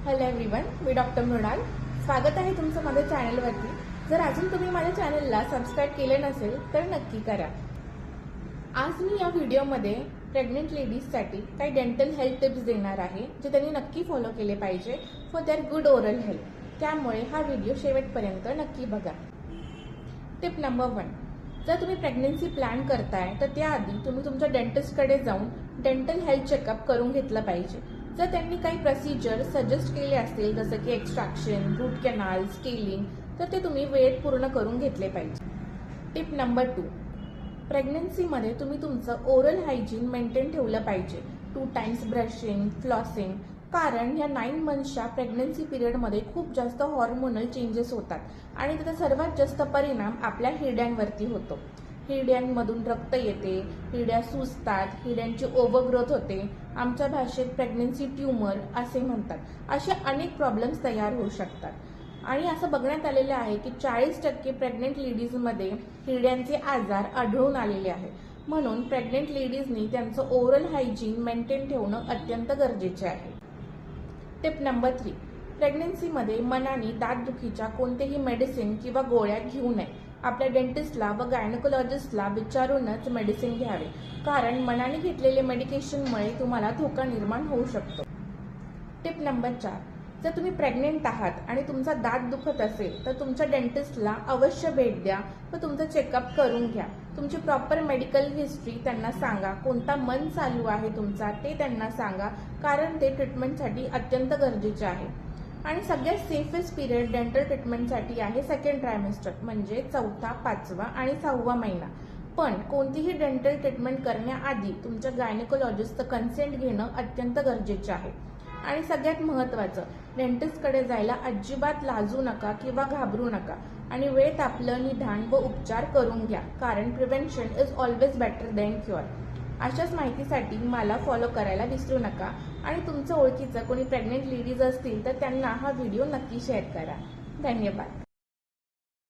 Hello everyone, मी doctor Mrinal. स्वागत आहे तुमचं माझ्या चॅनलवरती. जर अजून तुम्ही माझ्या चॅनलला सबस्क्राईब केले नसेल तर नक्की करा. आज मी या व्हिडिओमध्ये प्रेग्नंट लेडीजसाठी काही डेंटल हेल्थ टिप्स देणार आहे, जे त्यांनी नक्की फॉलो केले पाहिजे for their good oral health. त्यामुळे हा व्हिडिओ शेवटपर्यंत नक्की बघा. Tip number 1. जर तुम्ही प्रेग्नन्सी प्लॅन करताय तर त्याआधी तुम्ही तुमच्या डेंटिस्टकडे जाऊन डेंटल हेल्थ चेकअप करून घेतलं पाहिजे. जर त्यांनी काही प्रोसिजर सजेस्ट केले असतील, जसं की एक्स्ट्रॅक्शन, रूट कॅनाल, स्केलिंग, तर ते तुम्ही वेळेत पूर्ण करून घेतले पाहिजे. Tip number 2. प्रेग्नन्सीमध्ये तुम्ही तुमचं ओरल हायजीन मेंटेन ठेवलं पाहिजे. 2 टाइम्स ब्रशिंग, फ्लॉसिंग. कारण ह्या 9 मंथच्या प्रेग्नन्सी पिरियडमध्ये खूप जास्त हॉर्मोनल चेंजेस होतात आणि त्याचा सर्वात जास्त परिणाम आपल्या हिरड्यांवरती होतो. हिरड्यांमधून रक्त येते, हिरड्या सुजतात, हिरड्यांची ओव्हरग्रोथ होते. आमच्या भाषेत प्रेग्नन्सी ट्यूमर असे म्हणतात. असे अनेक प्रॉब्लेम्स तयार होऊ शकतात आणि असं बघण्यात आलेलं आहे की 40% प्रेग्नंट लेडीजमध्ये हिरड्यांचे आजार आढळून आलेले आहे. म्हणून प्रेग्नंट लेडीजनी त्यांचं ओरल हायजीन मेंटेन ठेवणं अत्यंत गरजेचे आहे. Tip number 3. प्रेग्नन्सीमध्ये मनाने दातदुखीच्या कोणतेही मेडिसिन किंवा गोळ्या घेऊ नये. आपल्या डेंटिस्टला व गायनोकोलॉजिस्टला विचारूनच मेडिसिन घ्यावे, कारण मनाने घेतलेले मेडिकेशनमुळे तुम्हाला धोका निर्माण होऊ शकतो. Tip number 4. जर तुम्ही प्रेग्नेंट आहात आणि तुमचा दात दुखत असेल तर तुमच्या डेंटिस्टला अवश्य भेट द्या व तुमचं चेकअप करून घ्या. तुमची प्रॉपर मेडिकल हिस्ट्री त्यांना सांगा. कोणता मंथ चालू आहे तुमचा ते त्यांना सांगा, कारण ते ट्रीटमेंटसाठी अत्यंत गरजेचे आहे. आणि सगळ्यात सेफेस्ट पिरियड डेंटल ट्रीटमेंटसाठी आहे 2nd ट्रायमेस्टर, म्हणजे 4था, 5वा आणि 6वा महिना. पण कोणतीही डेंटल ट्रीटमेंट करण्याआधी तुमच्या गायनेकोलॉजिस्टचं कन्सेंट घेणं अत्यंत गरजेचे आहे. आणि सगळ्यात महत्त्वाचं, डेंटिस्टकडे जायला अजिबात लाजू नका किंवा घाबरू नका आणि वेळेत आपलं निदान व उपचार करून घ्या, कारण prevention is always better than cure. अशाच माहितीसाठी मला फॉलो करायला विसरू नका आणि तुमचं ओळखीचं कोणी प्रेग्नंट लेडीज असतील तर त्यांना हा व्हिडिओ नक्की शेअर करा. धन्यवाद.